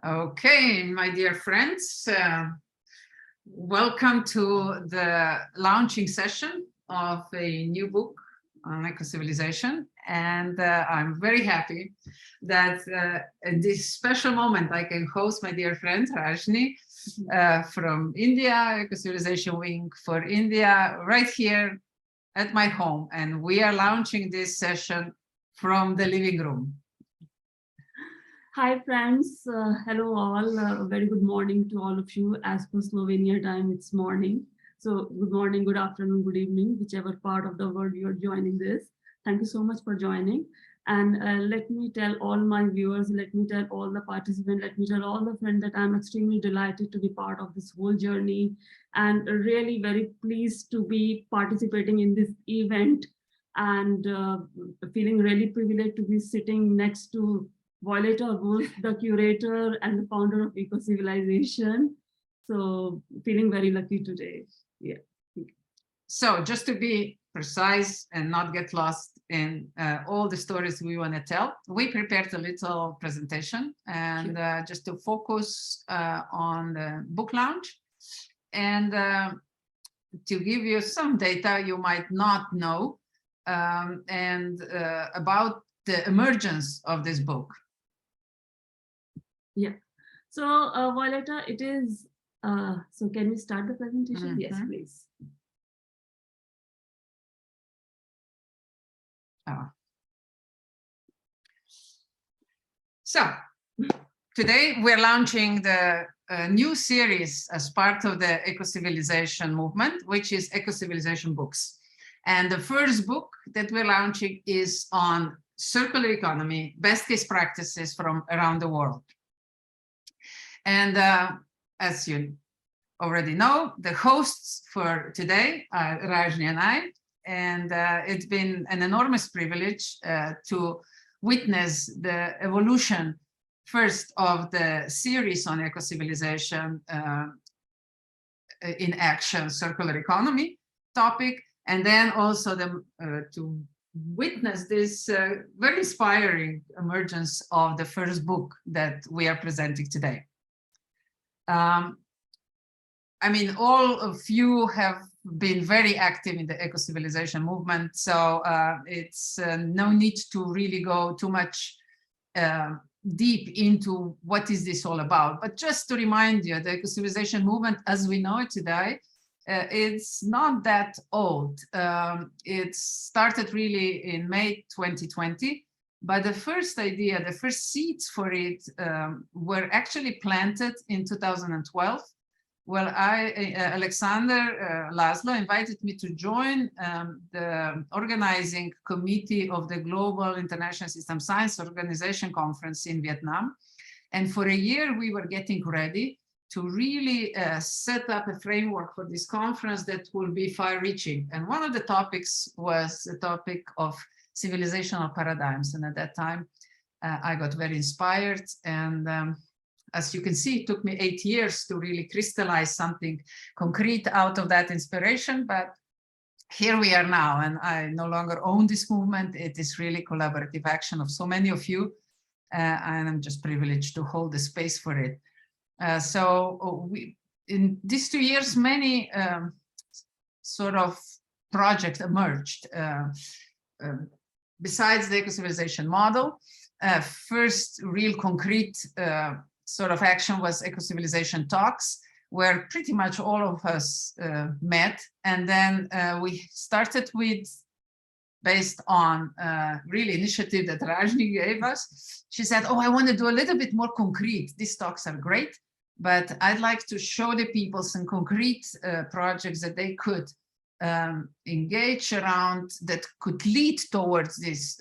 Okay, my dear friends, welcome to the launching session of a new book on eco-civilization. And I'm very happy that at this special moment I can host my dear friend Rajni from India, Eco-Civilization Wing for India, right here at my home. And we are launching this session from the living room. Hi friends, hello all, a very good morning to all of you. As per Slovenia time, it's morning. So good morning, good afternoon, good evening, whichever part of the world you're joining this. Thank you so much for joining. And let me tell all my viewers, let me tell all the participants, let me tell all the friends that I'm extremely delighted to be part of this whole journey and really very pleased to be participating in this event and feeling really privileged to be sitting next to Violeta Bulc, the curator and the founder of Ecocivilisation. So feeling very lucky today. Yeah. So just to be precise and not get lost in all the stories we want to tell, we prepared a little presentation and just to focus on the book launch and to give you some data you might not know and about the emergence of this book. Yeah. So Violeta, it is, so can we start the presentation? Yes, please. So today we're launching the new series as part of the eco-civilization movement, which is Eco-Civilization books. And the first book that we're launching is on circular economy, best case practices from around the world. And as you already know, the hosts for today are Rajni and I, and it's been an enormous privilege to witness the evolution first of the series on eco-civilization in action, circular economy topic, and then also to witness this very inspiring emergence of the first book that we are presenting today. I mean, all of you have been very active in the eco-civilization movement, so it's no need to really go too much deep into what is this all about. But just to remind you, the eco-civilization movement, as we know it today, it's not that old. It started really in May 2020. But the first idea, the first seeds for it were actually planted in 2012. Well, Alexander Laszlo invited me to join the organizing committee of the Global International System Science Organization Conference in Vietnam. And for a year, we were getting ready to really set up a framework for this conference that will be far-reaching. And one of the topics was the topic of civilizational paradigms. And at that time, I got very inspired. And as you can see, it took me 8 years to really crystallize something concrete out of that inspiration. But here we are now, and I no longer own this movement. It is really collaborative action of so many of you. And I'm just privileged to hold the space for it. So in these 2 years, many sort of projects emerged. Besides the eco-civilization model, first real concrete sort of action was eco-civilization talks, where pretty much all of us met. And then we started with, based on really initiative that Rajni gave us. She said, oh, I want to do a little bit more concrete. These talks are great, but I'd like to show the people some concrete projects that they could engage around that could lead towards this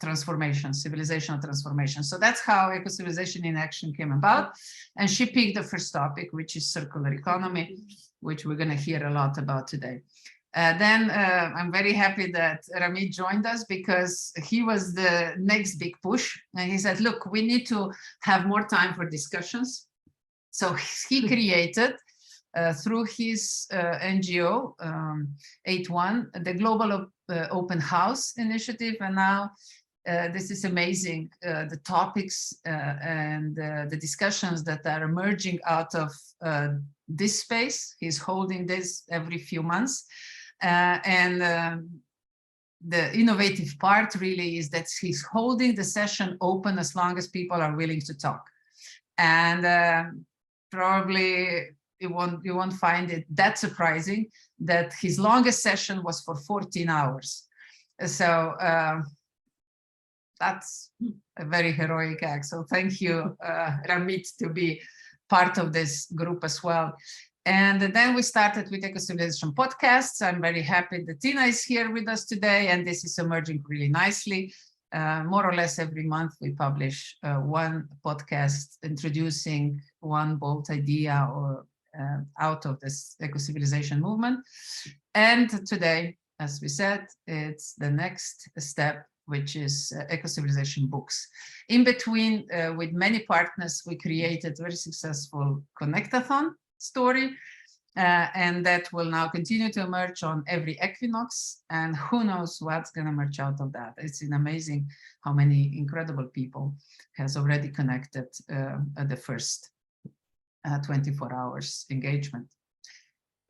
transformation, civilizational transformation. So that's how Eco-Civilization in Action came about. And she picked the first topic, which is circular economy, which we're going to hear a lot about today. Then I'm very happy that Rami joined us because he was the next big push. And he said, look, we need to have more time for discussions. So he created through his NGO, 8.1, the Global Open House Initiative, and now This is amazing, the topics and the discussions that are emerging out of this space. He's holding this every few months. The innovative part really is that he's holding the session open as long as people are willing to talk. And probably you won't find it that surprising that his longest session was for 14 hours. So that's a very heroic act. So thank you, Ramit, to be part of this group as well. And then we started with Ecocivilisation podcasts. I'm very happy that Tina is here with us today, and this is emerging really nicely. More or less every month we publish one podcast introducing one bold idea or out of this eco-civilization movement. And today, as we said, it's the next step, which is Ecocivilisation books. In between, with many partners, we created a very successful Connectathon story, and that will now continue to emerge on every equinox, and who knows what's going to emerge out of that. It's amazing how many incredible people has already connected at the first 24 hours engagement.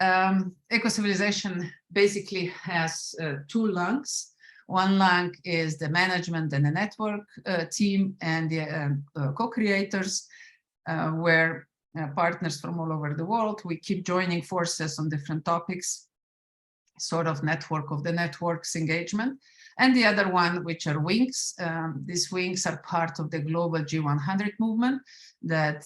Ecocivilisation basically has two lungs. One lung is the management and the network team and the co-creators, where partners from all over the world, we keep joining forces on different topics, sort of network of the networks engagement. And the other one, which are wings. These wings are part of the global G100 movement that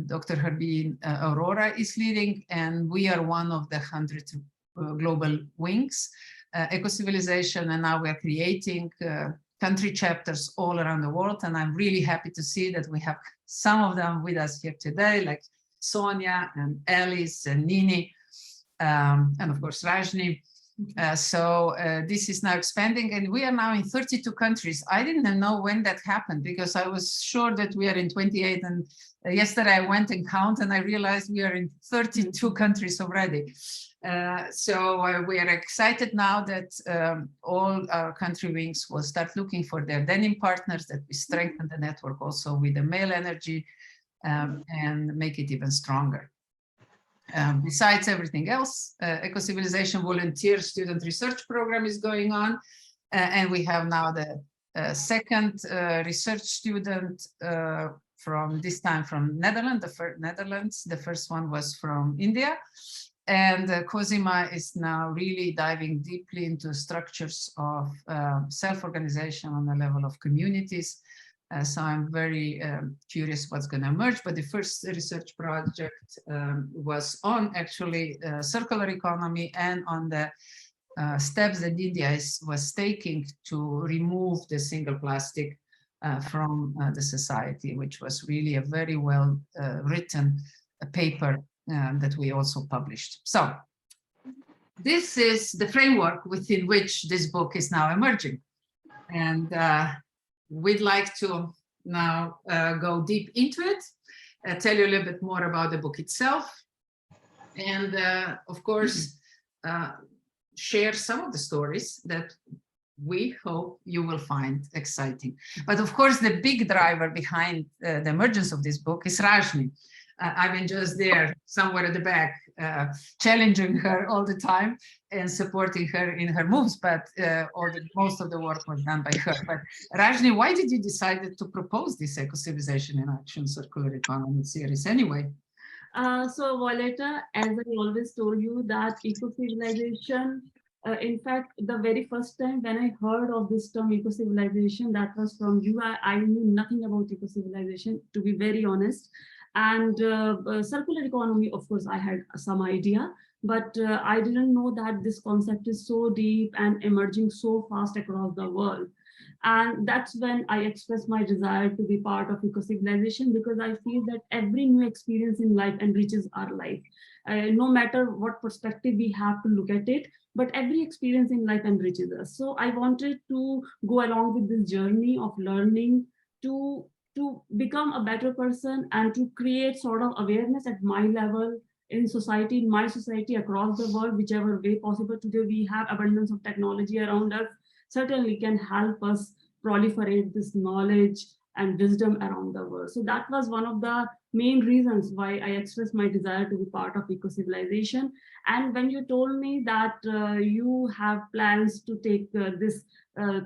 Dr. 𝐂𝐢𝐫𝐜𝐿 is leading, and we are one of the 100 global wings, Ecocivilisation, and now we are creating country chapters all around the world, and I'm really happy to see that we have some of them with us here today, like Sonia and Alice and Nini, and of course Rajni. This is now expanding, and we are now in 32 countries. I didn't know when that happened because I was sure that we are in 28, and yesterday I went and counted and I realized we are in 32 countries already. We are excited now that all our country wings will start looking for their denim partners, that we strengthen the network also with the male energy and make it even stronger. Besides everything else, Ecocivilisation volunteer student research program is going on, and we have now the second research student from this time from Netherlands. The first one was from India, and 𝐂𝐢𝐫𝐜𝐿 is now really diving deeply into structures of self-organization on the level of communities. So I'm very curious what's going to emerge, but the first research project was on actually circular economy and on the steps that India was taking to remove the single plastic from the society, which was really a very well written paper that we also published. So this is the framework within which this book is now emerging. And we'd like to now go deep into it, tell you a little bit more about the book itself, and of course, share some of the stories that we hope you will find exciting. But of course, the big driver behind the emergence of this book is Rajni. I've been just there somewhere at the back, challenging her all the time and supporting her in her moves, but most of the work was done by her. But Rajni, why did you decide to propose this Ecocivilisation in Action Circular Economy series anyway? So Violeta, as I always told you that Ecocivilisation, in fact, the very first time when I heard of this term Ecocivilisation, that was from you. I knew nothing about Ecocivilisation, to be very honest. And circular economy, of course, I had some idea, but I didn't know that this concept is so deep and emerging so fast across the world. And that's when I expressed my desire to be part of Ecocivilisation, because I feel that every new experience in life enriches our life. No matter what perspective we have to look at it, but every experience in life enriches us. So I wanted to go along with this journey of learning to become a better person and to create sort of awareness at my level in society, in my society, across the world, whichever way possible. Today we have abundance of technology around us. certainly can help us proliferate this knowledge and wisdom around the world. So that was one of the main reasons why I expressed my desire to be part of Ecocivilisation. And when you told me that you have plans to take this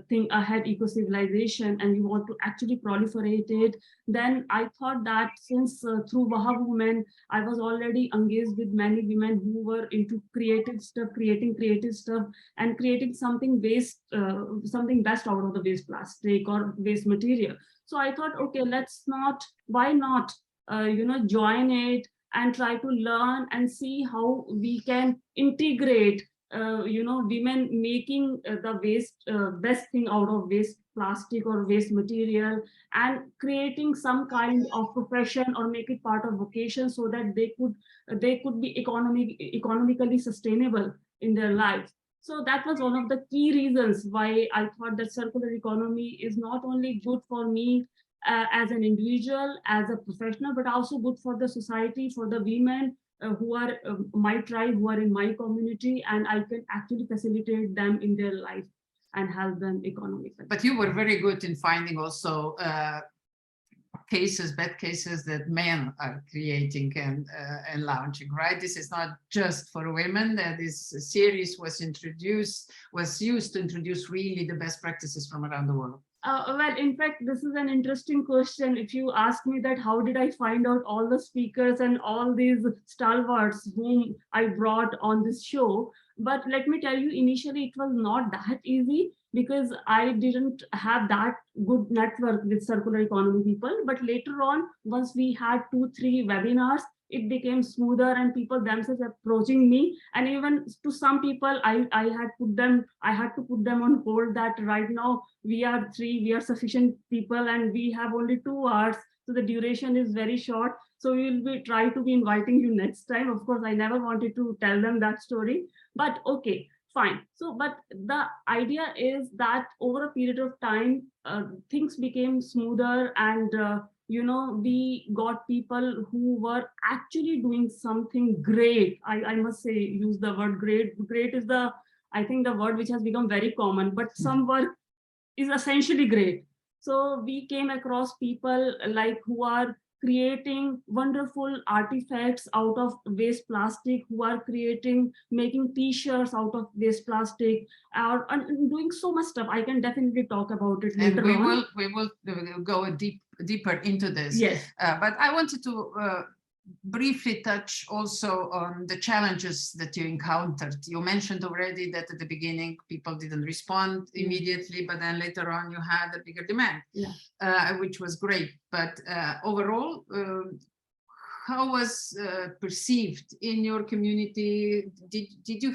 thing ahead, Ecocivilisation, and you want to actually proliferate it, then I thought that since through Vaha Women, I was already engaged with many women who were into creative stuff, creating creative stuff, and creating something waste, something best out of the waste plastic or waste material. So I thought, okay, why not, join it and try to learn and see how we can integrate, women making the waste, best thing out of waste plastic or waste material, and creating some kind of profession or make it part of vocation so that they could be economically sustainable in their lives. So that was one of the key reasons why I thought that circular economy is not only good for me as an individual, as a professional, but also good for the society, for the women who are my tribe, who are in my community, and I can actually facilitate them in their life and help them economically. But you were very good in finding also bad cases that men are creating and launching, right? This is not just for women. This series was used to introduce really the best practices from around the world. Well, in fact, this is an interesting question. If you ask me that, how did I find out all the speakers and all these stalwarts whom I brought on this show? But let me tell you, initially, it was not that easy because I didn't have that good network with circular economy people. But later on, once we had 2-3 webinars, it became smoother and people themselves approaching me. And even to some people, I had to put them on hold that right now we are sufficient people and we have only 2 hours. So the duration is very short. So we will try to be inviting you next time. Of course, I never wanted to tell them that story, but okay, fine. So, but the idea is that over a period of time, things became smoother and we got people who were actually doing something great. I must say, use the word great. Great is I think the word which has become very common, but some work is essentially great. So we came across people like who are creating wonderful artifacts out of waste plastic, who are making t-shirts out of waste plastic, and doing so much stuff. I can definitely talk about it later on. We will go deeper into this. Yes. But I wanted to briefly touch also on the challenges that you encountered. You mentioned already that at the beginning people didn't respond immediately, but then later on you had a bigger demand, which was great. But overall, how was perceived in your community? Did you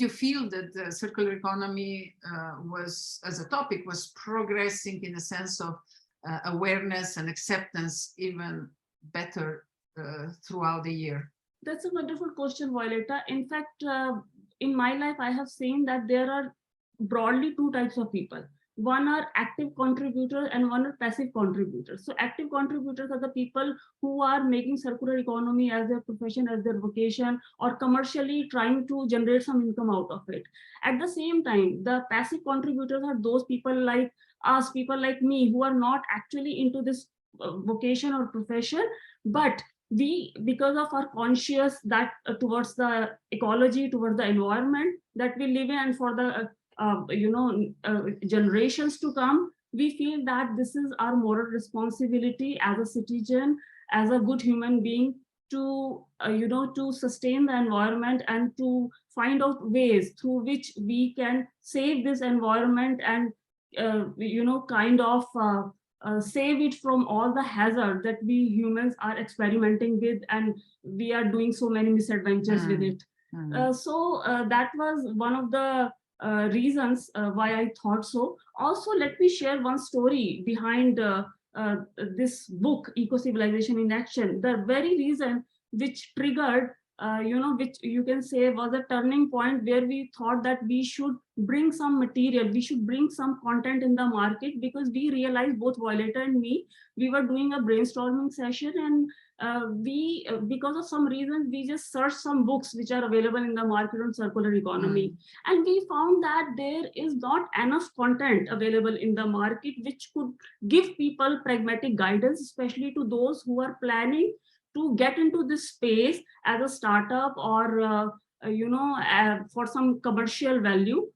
feel that the circular economy was, as a topic, was progressing in a sense of awareness and acceptance even better throughout the year? That's a wonderful question, Violeta. In fact, in my life, I have seen that there are broadly 2 types of people. One are active contributors and one are passive contributors. So active contributors are the people who are making circular economy as their profession, as their vocation, or commercially trying to generate some income out of it. At the same time, the passive contributors are those people like us, people like me, who are not actually into this vocation or profession, but because of our conscious that towards the ecology, towards the environment that we live in, and for the generations to come, we feel that this is our moral responsibility as a citizen, as a good human being, to to sustain the environment and to find out ways through which we can save this environment and save it from all the hazard that we humans are experimenting with, and we are doing so many misadventures with it. So that was one of the reasons why I thought so. Also, let me share one story behind this book, Ecocivilisation in Action. The very reason which triggered, which you can say was a turning point where we thought that we should bring some material, we should bring some content in the market, because we realized, both Violeta and me, we were doing a brainstorming session, and because of some reasons, we just searched some books which are available in the market on circular economy. And we found that there is not enough content available in the market which could give people pragmatic guidance, especially to those who are planning to get into this space as a startup or for some commercial value.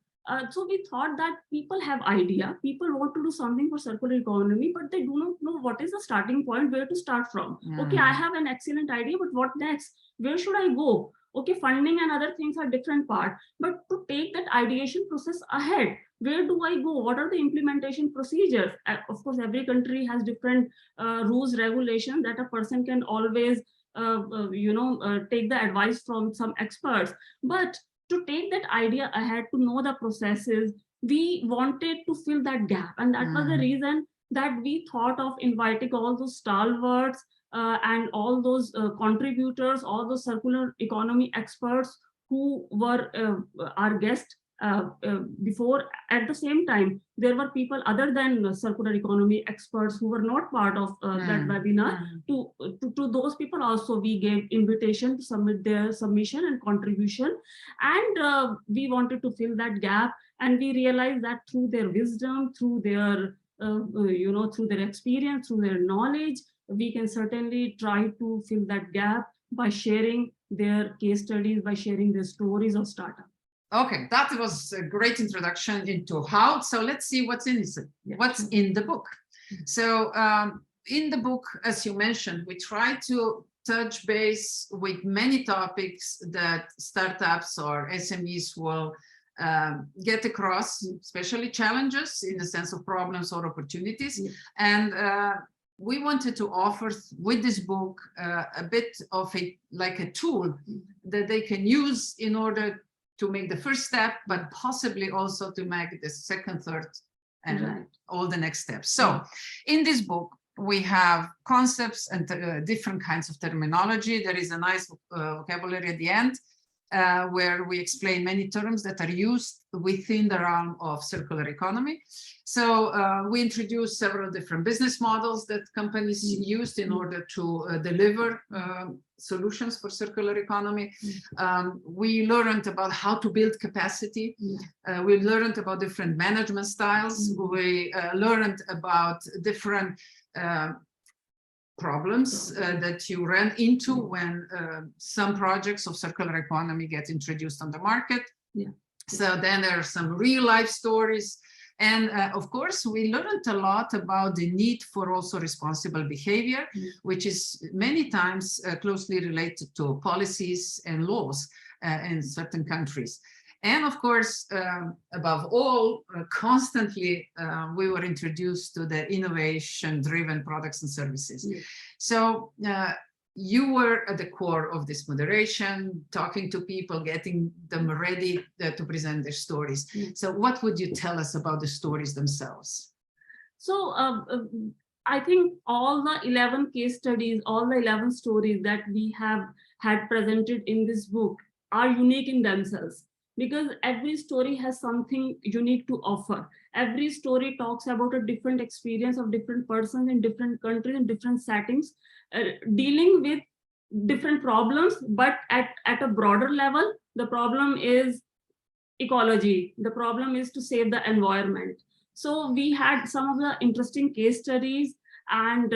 So we thought that people have idea, people want to do something for circular economy, but they do not know what is the starting point, where to start from. Okay, I have an excellent idea, but what next? Where should I go? Okay, funding and other things are different part, but to take that ideation process ahead, where do I go? What are the implementation procedures? Of course, every country has different rules, regulations that a person can always take the advice from some experts. But to take that idea ahead, to know the processes, we wanted to fill that gap. And that was the reason that we thought of inviting all those stalwarts and all those contributors, all those circular economy experts who were our guests before. At the same time, there were people other than circular economy experts who were not part of that webinar. To those people also we gave invitation to submit their submission and contribution, and we wanted to fill that gap. And we realized that through their wisdom, through their through their experience, through their knowledge, we can certainly try to fill that gap by sharing their case studies, by sharing their stories of startup. Okay, that was a great introduction into how. So let's see what's in it. What's in the book. So in the book, as you mentioned, we try to touch base with many topics that startups or SMEs will get across, especially challenges in the sense of problems or opportunities. And we wanted to offer with this book a bit of a tool that they can use in order to make the first step, but possibly also to make the second, third, and all the next steps. So in this book, we have concepts and different kinds of terminology. There is a nice vocabulary at the end where we explain many terms that are used within the realm of circular economy. So we introduce several different business models that companies used in order to deliver solutions for circular economy. We learned about how to build capacity. We learned about different management styles. We learned about different problems that you ran into when some projects of circular economy get introduced on the market. So then there are some real life stories. And of course, we learned a lot about the need for also responsible behavior, which is many times closely related to policies and laws in certain countries. And of course, above all, constantly we were introduced to the innovation-driven products and services. So you were at the core of this moderation, talking to people, getting them ready to present their stories. So what would you tell us about the stories themselves? So I think all the 11 case studies, all the 11 stories that we have had presented in this book are unique in themselves, because every story has something unique to offer. Every story talks about a different experience of different persons in different countries, in different settings, dealing with different problems, but at a broader level. The problem is ecology. The problem is to save the environment. So we had some of the interesting case studies. And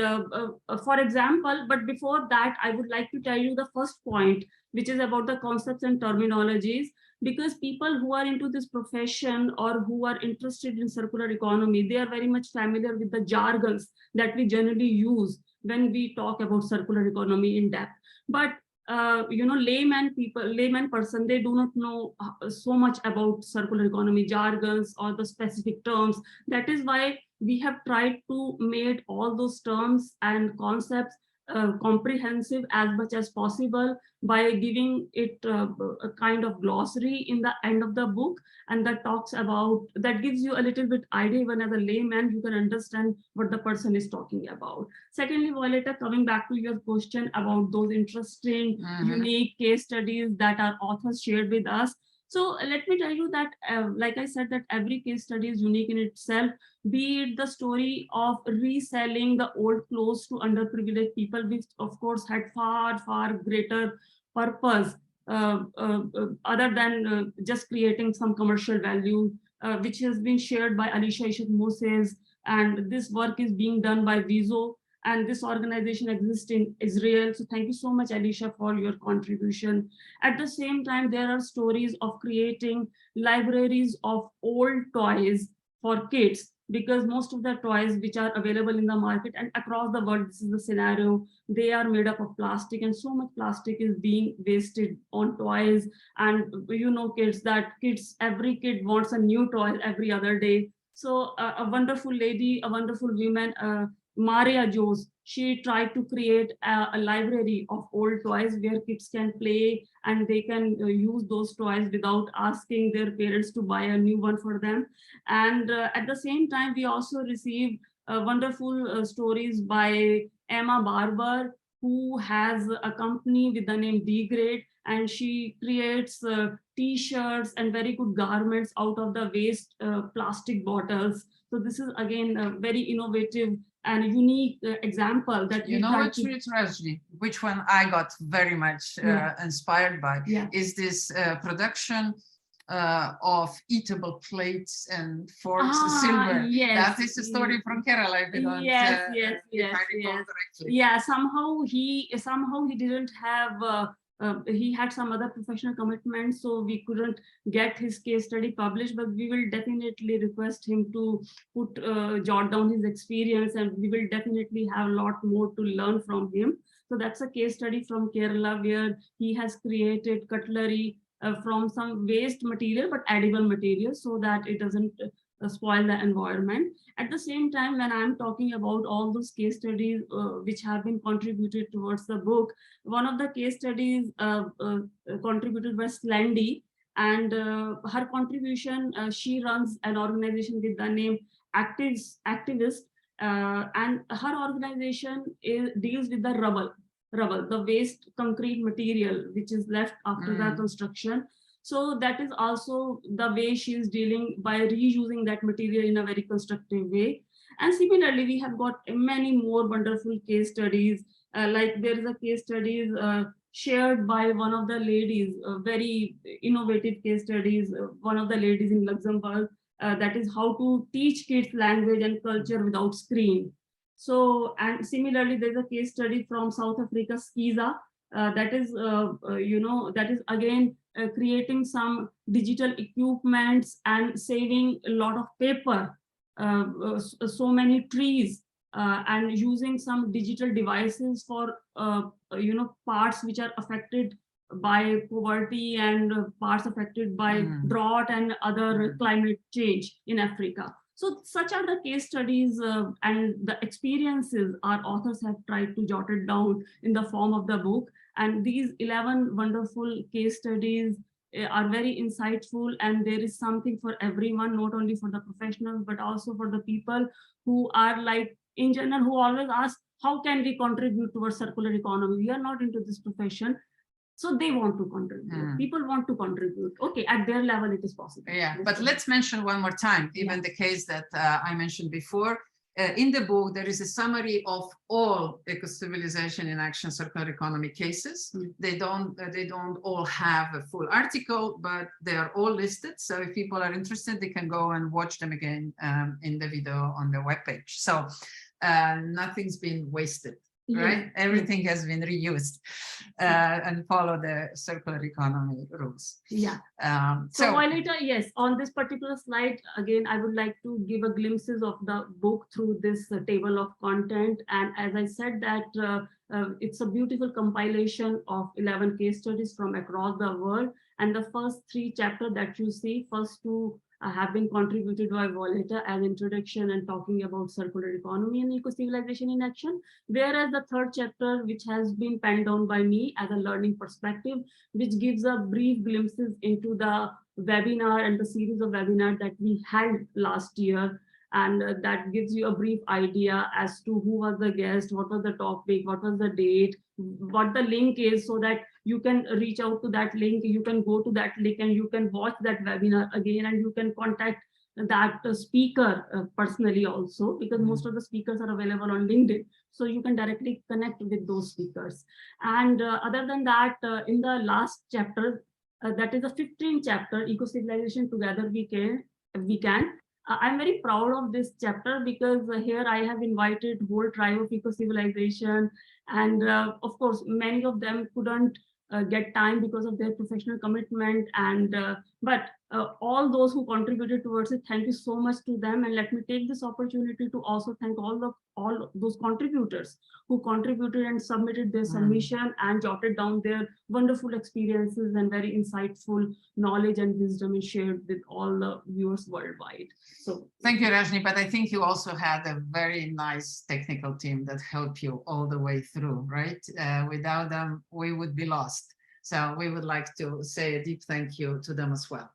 for example, but before that, I would like to tell you the first point, which is about the concepts and terminologies, because people who are into this profession or who are interested in circular economy, they are very much familiar with the jargons that we generally use when we talk about circular economy in depth. But layman person, they do not know so much about circular economy jargons or the specific terms. That is why we have tried to make all those terms and concepts comprehensive as much as possible by giving it a kind of glossary in the end of the book, and that talks about, that gives you a little bit idea. Even as a layman, you can understand what the person is talking about. Secondly, Violeta, coming back to your question about those interesting, unique case studies that our authors shared with us. So let me tell you that, like I said, that every case study is unique in itself, be it the story of reselling the old clothes to underprivileged people, which of course had far, far greater purpose other than just creating some commercial value, which has been shared by Alisha Ishat Moses, and this work is being done by Vizo, and this organization exists in Israel. So thank you so much, Alisha, for your contribution. At the same time, there are stories of creating libraries of old toys for kids, because most of the toys which are available in the market and across the world, this is the scenario, they are made up of plastic, and so much plastic is being wasted on toys. And you know, every kid wants a new toy every other day. So a wonderful lady, a wonderful woman, Maria Jose, she tried to create a library of old toys where kids can play and they can use those toys without asking their parents to buy a new one for them. And at the same time, we also received wonderful stories by Emma Barber, who has a company with the name D-Grade, and she creates t-shirts and very good garments out of the waste plastic bottles. So this is again a very innovative and unique example that you know what, Rajni, which one I got very much inspired by is this production of eatable plates and forks, silver. Yes, that is a story from Kerala. If I recall correctly. Yeah, somehow he didn't have. He had some other professional commitments, so we couldn't get his case study published, but we will definitely request him to jot down his experience, and we will definitely have a lot more to learn from him. So that's a case study from Kerala where he has created cutlery from some waste material, but edible material, so that it doesn't spoil the environment. At the same time, when I'm talking about all those case studies which have been contributed towards the book, one of the case studies contributed by Slendy, and her contribution, she runs an organization with the name Activist, and her organization deals with the rubble, the waste concrete material which is left after the construction. So that is also the way she is dealing by reusing that material in a very constructive way. And similarly, we have got many more wonderful case studies. Like there is a case study shared by one of the ladies, very innovative case studies, one of the ladies in Luxembourg, that is how to teach kids language and culture without screen. So, and similarly, there's a case study from South Africa, 𝐂𝐤𝐫, that is again creating some digital equipments and saving a lot of paper, so many trees, and using some digital devices for parts which are affected by poverty and parts affected by drought and other climate change in Africa. So such are the case studies and the experiences our authors have tried to jot it down in the form of the book. And these 11 wonderful case studies are very insightful, and there is something for everyone, not only for the professionals, but also for the people who are like, in general, who always ask, how can we contribute towards circular economy? We are not into this profession. So they want to contribute. People want to contribute. Okay, at their level, it is possible. Yeah, but let's mention one more time, even the case that I mentioned before. In the book, there is a summary of all Ecocivilization in Action circular economy cases. They don't all have a full article, but they are all listed. So if people are interested, they can go and watch them again in the video on the webpage. So nothing's been wasted. Right? Everything has been reused and follow the circular economy rules. So Violeta, yes, on this particular slide, again, I would like to give a glimpses of the book through this table of content. And as I said that it's a beautiful compilation of 11 case studies from across the world. And the first 3 chapters that you see, first 2 have been contributed by Violeta as introduction and talking about circular economy and eco-civilization in action, whereas the 3rd chapter, which has been penned down by me as a learning perspective, which gives a brief glimpses into the webinar and the series of webinars that we had last year, and that gives you a brief idea as to who was the guest, what was the topic, what was the date, what the link is, so that you can reach out to that link, you can go to that link and you can watch that webinar again, and you can contact that speaker personally also, because most of the speakers are available on LinkedIn. So you can directly connect with those speakers. And other than that, in the last chapter, that is the 15th chapter, Eco-Civilization Together We Can. I'm very proud of this chapter because here I have invited whole tribe of Eco-Civilization, and of course, many of them couldn't get time because of their professional commitment, and but all those who contributed towards it, thank you so much to them. And let me take this opportunity to also thank all those contributors who contributed and submitted their submission and jotted down their wonderful experiences and very insightful knowledge and wisdom and shared with all the viewers worldwide. So thank you, Rajni, but I think you also had a very nice technical team that helped you all the way through, right? Without them, we would be lost. So we would like to say a deep thank you to them as well.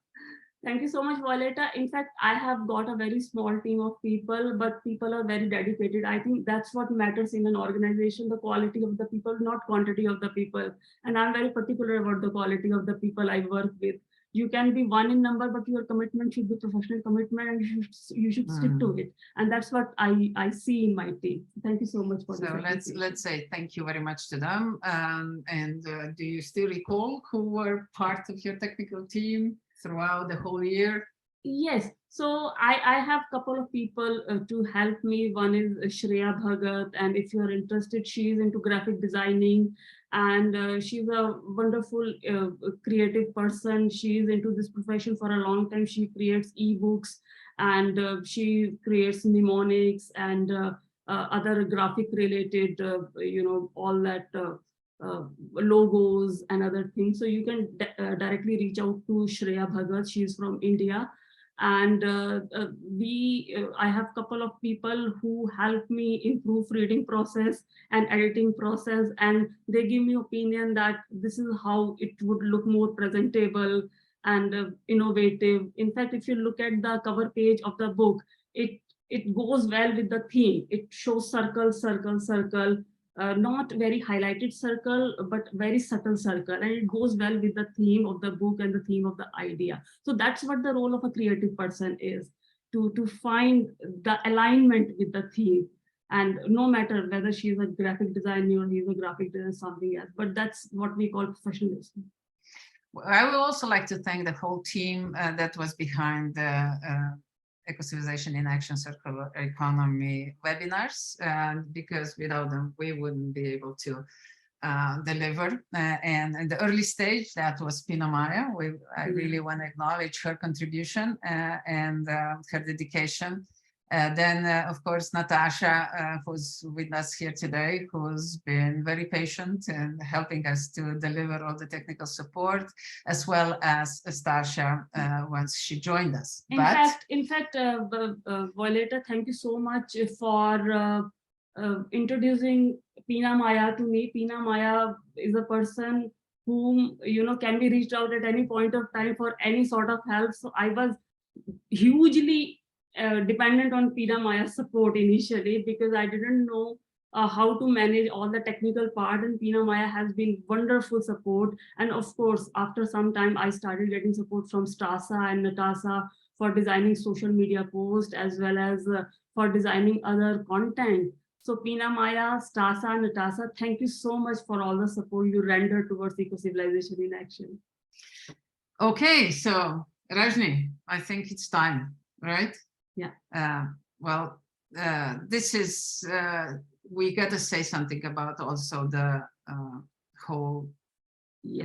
Thank you so much, Violeta. In fact, I have got a very small team of people, but people are very dedicated. I think that's what matters in an organization, the quality of the people, not quantity of the people. And I'm very particular about the quality of the people I work with. You can be one in number, but your commitment should be professional commitment, and you should stick to it. And that's what I see in my team. Thank you so much for this. So let's say thank you very much to them. Do you still recall who were part of your technical team throughout the whole year? Yes, so I have a couple of people to help me. One is Shreya Bhagat, and if you're interested, she is into graphic designing, and she's a wonderful creative person. She is into this profession for a long time. She creates ebooks, and she creates mnemonics and other graphic related, all that logos and other things. So you can directly reach out to Shreya Bhagat. She's from India. And I have a couple of people who help me in proofreading process and editing process, and they give me opinion that this is how it would look more presentable and innovative. In fact, if you look at the cover page of the book, it goes well with the theme. It shows circle, circle, circle. Not very highlighted circle, but very subtle circle, and it goes well with the theme of the book and the theme of the idea. So that's what the role of a creative person is, to find the alignment with the theme. And no matter whether she's a graphic designer or he's a graphic designer, something else, but that's what we call professionalism. I would also like to thank the whole team that was behind the Ecocivilisation in Action Circular Economy webinars, because without them we wouldn't be able to deliver. And in the early stage, that was Pina Maya. I really want to acknowledge her contribution and her dedication. Then, of course, Natasha, who's with us here today, who's been very patient and helping us to deliver all the technical support, as well as Stasha once she joined us. In fact, Violeta, thank you so much for introducing Pina Maya to me. Pina Maya is a person whom can be reached out at any point of time for any sort of help. So I was hugely dependent on Pina Maya's support initially, because I didn't know how to manage all the technical part, and Pina Maya has been wonderful support. And of course, after some time, I started getting support from Stasa and Natasha for designing social media posts, as well as for designing other content. So Pina Maya, Stasa, Natasha, thank you so much for all the support you render towards Eco-Civilization in Action. Okay, so Rajni, I think it's time, right? Yeah. This is, we got to say something about also the whole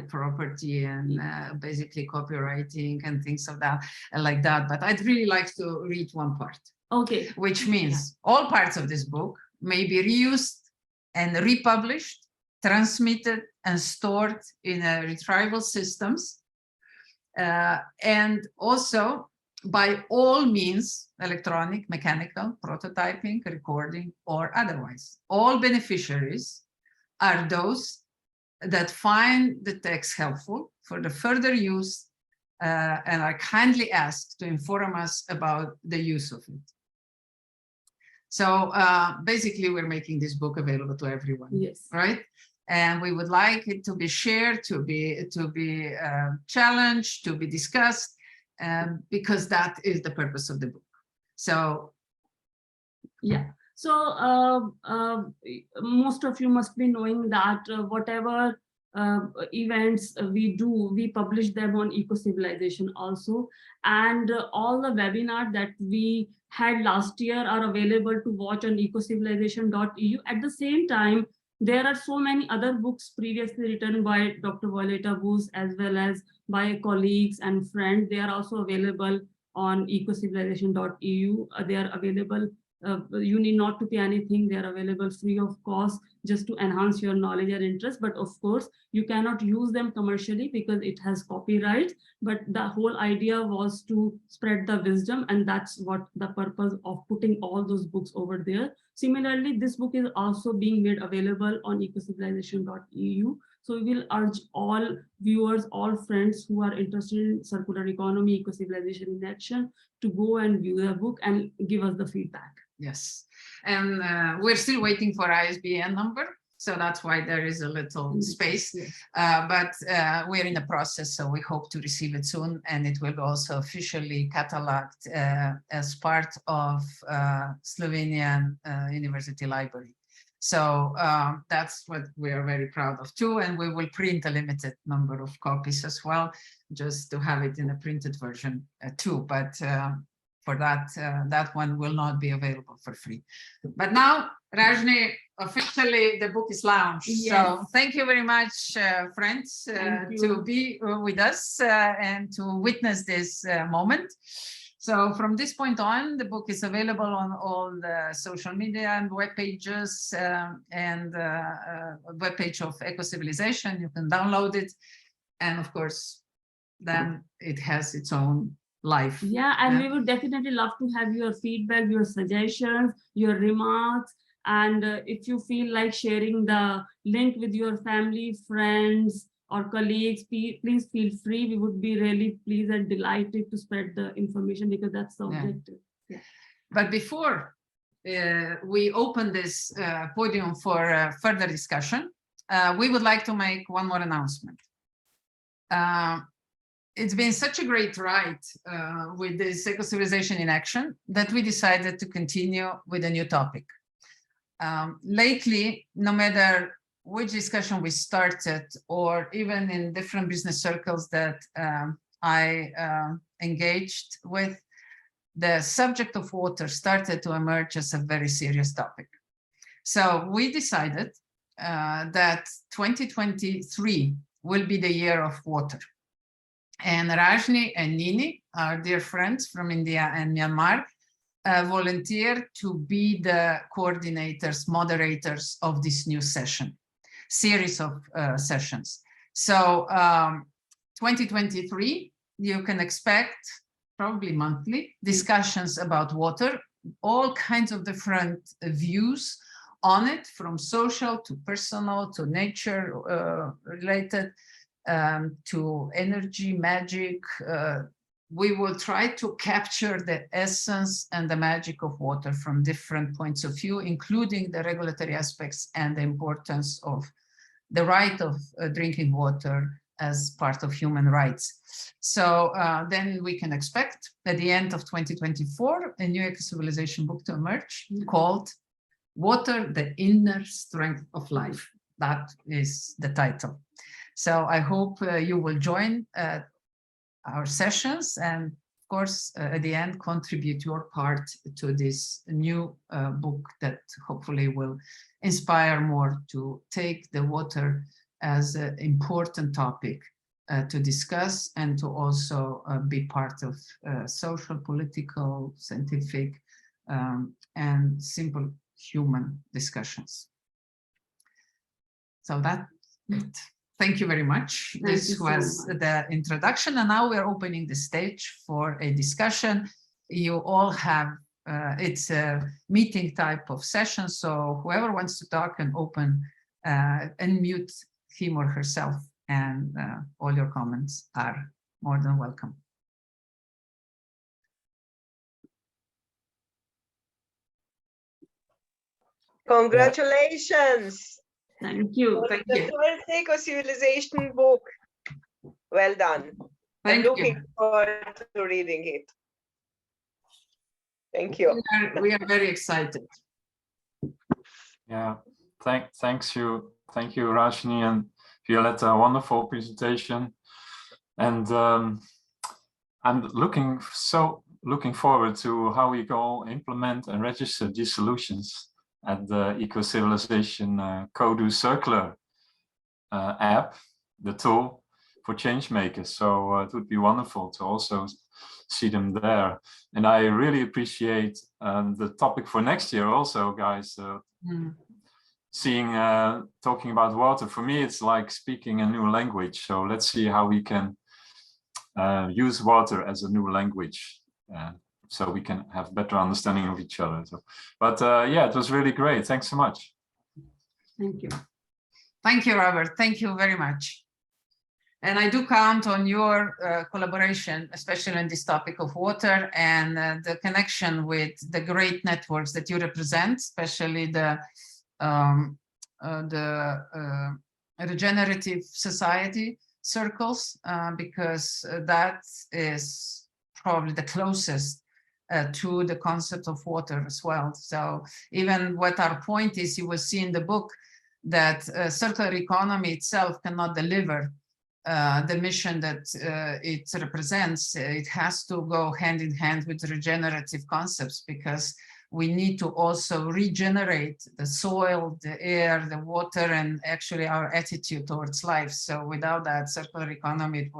property and basically copywriting and things of that, like that. But I'd really like to read one part. Okay. Which means all parts of this book may be reused and republished, transmitted and stored in retrieval systems, and also by all means, electronic, mechanical, prototyping, recording, or otherwise. All beneficiaries are those that find the text helpful for the further use and are kindly asked to inform us about the use of it. So basically, we're making this book available to everyone, yes, right? And we would like it to be shared, to be challenged, to be discussed, because that is the purpose of the book. So, yeah. So most of you must be knowing that whatever events we do, we publish them on Ecocivilisation also. And all the webinars that we had last year are available to watch on ecocivilisation.eu. At the same time, there are so many other books previously written by Dr. Violeta Bulc as well as by colleagues and friends. They are also available on ecocivilisation.eu. They are available. You need not to pay anything. They are available free of cost, just to enhance your knowledge and interest. But of course, you cannot use them commercially because it has copyright. But the whole idea was to spread the wisdom, and that's what the purpose of putting all those books over there. Similarly, this book is also being made available on ecocivilisation.eu. So we will urge all viewers, all friends who are interested in circular economy, eco-civilization in action, to go and view the book and give us the feedback. Yes, and we're still waiting for ISBN number, so that's why there is a little space. Yes. But we're in the process, so we hope to receive it soon, and it will be also officially cataloged as part of Slovenian University Library. So that's what we are very proud of too, and we will print a limited number of copies as well, just to have it in a printed version too. But for that, that one will not be available for free. But now, Rajni, officially the book is launched. Yes. So thank you very much, friends, to be with us and to witness this moment. So from this point on, the book is available on all the social media and web pages and web page of Ecocivilisation. You can download it. And of course, then it has its own life. Yeah, and we would definitely love to have your feedback, your suggestions, your remarks. And if you feel like sharing the link with your family, friends, or colleagues, please feel free. We would be really pleased and delighted to spread the information, because that's the objective. Yeah. But before we open this podium for further discussion, we would like to make one more announcement. It's been such a great ride with this Ecocivilisation in Action that we decided to continue with a new topic. Lately, no matter which discussion we started, or even in different business circles that I engaged with, the subject of water started to emerge as a very serious topic. So we decided that 2023 will be the year of water. And Rajni and Nini, our dear friends from India and Myanmar, volunteered to be the coordinators, moderators of this new series of sessions. So 2023, you can expect probably monthly discussions about water, all kinds of different views on it, from social to personal to nature related to energy, magic. We will try to capture the essence and the magic of water from different points of view, including the regulatory aspects and the importance of the right of drinking water as part of human rights. So then we can expect at the end of 2024 a new Ecocivilisation book to emerge called Water, the Inner Strength of Life. That is the title. So I hope you will join our sessions, and of course at the end contribute your part to this new book that hopefully will inspire more to take the water as an important topic to discuss, and to also be part of social, political, scientific and simple human discussions. So that's it. Thank you very much. This was the introduction, and now we're opening the stage for a discussion. You all have, it's a meeting type of session, so whoever wants to talk can unmute him or herself, and all your comments are more than welcome. Congratulations. Thank you. Thank The you. first Ecocivilisation book. Well done. I'm Thank looking you. forward to reading it. Thank you. We are very excited. Yeah, thank you, Rajni and Violeta. Wonderful presentation, and I'm looking forward to how we go implement and register these solutions at the Ecocivilisation 𝐂𝐤𝐫𝐜𝐿 Circular app, the tool for change makers. So it would be wonderful to also see them there. And I really appreciate the topic for next year also, guys. Talking about water, for me, it's like speaking a new language. So let's see how we can use water as a new language, so we can have better understanding of each other. So, but yeah, it was really great. Thanks so much. Thank you. Thank you, Robert. Thank you very much. And I do count on your collaboration, especially on this topic of water and the connection with the great networks that you represent, especially the regenerative society circles, because that is probably the closest to the concept of water as well. So even what our point is, you will see in the book that circular economy itself cannot deliver the mission that it represents. It has to go hand in hand with regenerative concepts, because we need to also regenerate the soil, the air, the water, and actually our attitude towards life. So without that circular economy,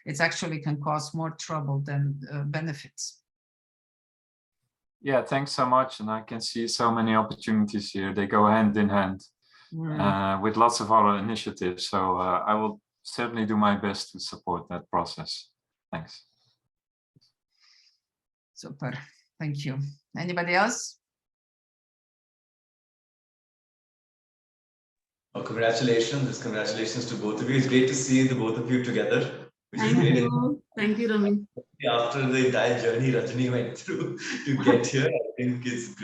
it actually can cause more trouble than benefits. Yeah, thanks so much. And I can see so many opportunities here. They go hand in hand with lots of other initiatives. So I will certainly do my best to support that process. Thanks. Super. Thank you. Anybody else? Oh, congratulations. Congratulations to both of you. It's great to see the both of you together. Thank you. Thank you, Rami. After the entire journey Rajni went through to get here, I think it's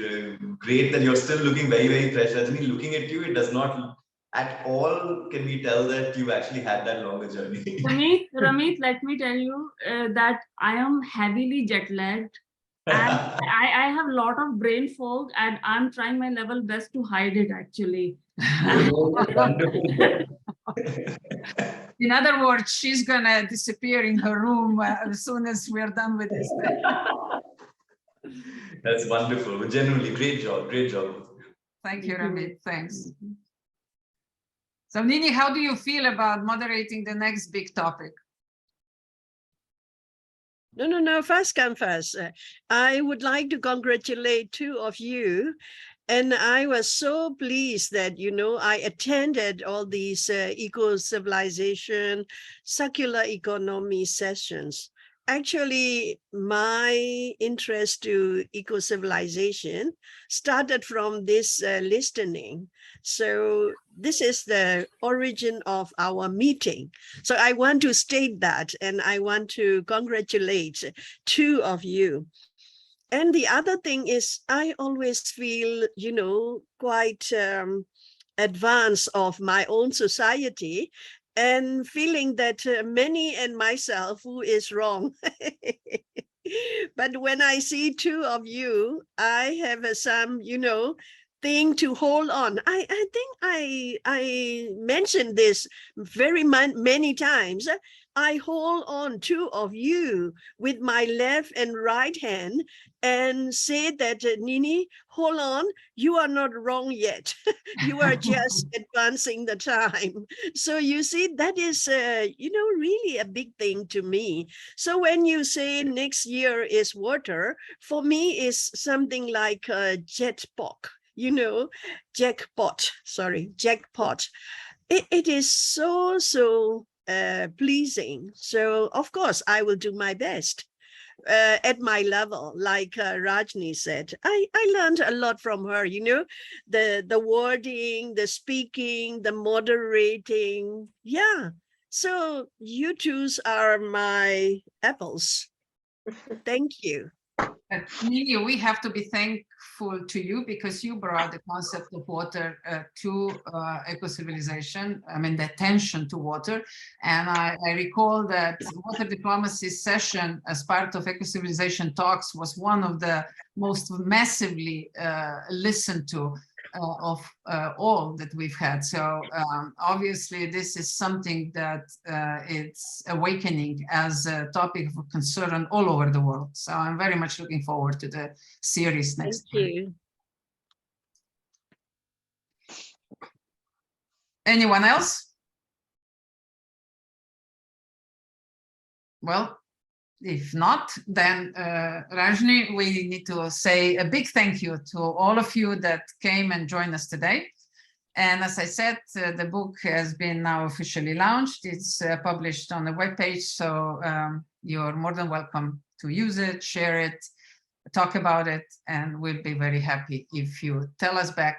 great that you're still looking very, very fresh. Rajni, looking at you, it does not at all can we tell that you've actually had that longer journey. Ramit, let me tell you that I am heavily jet lagged. And I have a lot of brain fog, and I'm trying my level best to hide it actually. In other words, she's gonna disappear in her room as soon as we're done with this. That's wonderful. But genuinely, great job. Great job. Thank you, Ramit. Thanks. So Nini, how do you feel about moderating the next big topic? No, first come first. I would like to congratulate two of you. And I was so pleased that, I attended all these eco-civilization, circular economy sessions. Actually, my interest to eco-civilization started from this listening. So this is the origin of our meeting. So I want to state that, and I want to congratulate two of you. And the other thing is, I always feel, quite advanced of my own society, and feeling that many and myself who is wrong. But when I see two of you, I have some, thing to hold on. I think I mentioned this very many times. I hold on two of you with my left and right hand and say that, Nini, hold on, you are not wrong yet. You are just advancing the time. So you see, that is, really a big thing to me. So when you say next year is water, for me is something like a jackpot. Jackpot. It is so pleasing. So of course I will do my best at my level. Like Rajni said, I learned a lot from her, the wording, the speaking, the moderating. Yeah, so you two are my apples. Thank you. Nini, we have to be thankful to you because you brought the concept of water to eco-civilization, I mean, the attention to water. And I recall that water diplomacy session as part of eco-civilization talks was one of the most massively listened to of all that we've had. So obviously this is something that it's awakening as a topic of concern all over the world. So I'm very much looking forward to the series next Thank year. you. Anyone else? Well, if not, then Rajni, we need to say a big thank you to all of you that came and joined us today. And as I said, the book has been now officially launched. It's published on the webpage, so you're more than welcome to use it, share it, talk about it, and we'll be very happy if you tell us back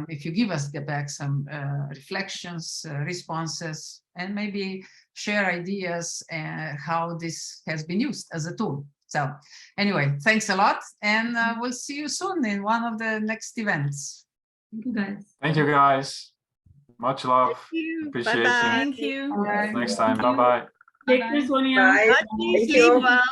if you give us back some reflections, responses, and maybe share ideas how this has been used as a tool. So anyway, thanks a lot, and we'll see you soon in one of the next events. Thank you, guys. Thank you, guys. Much love. Thank you. Appreciation. Bye-bye. Thank you. Bye. Next time. Bye-bye. Take care, Sonia. Bye. Rajni, Thank sleep you. well.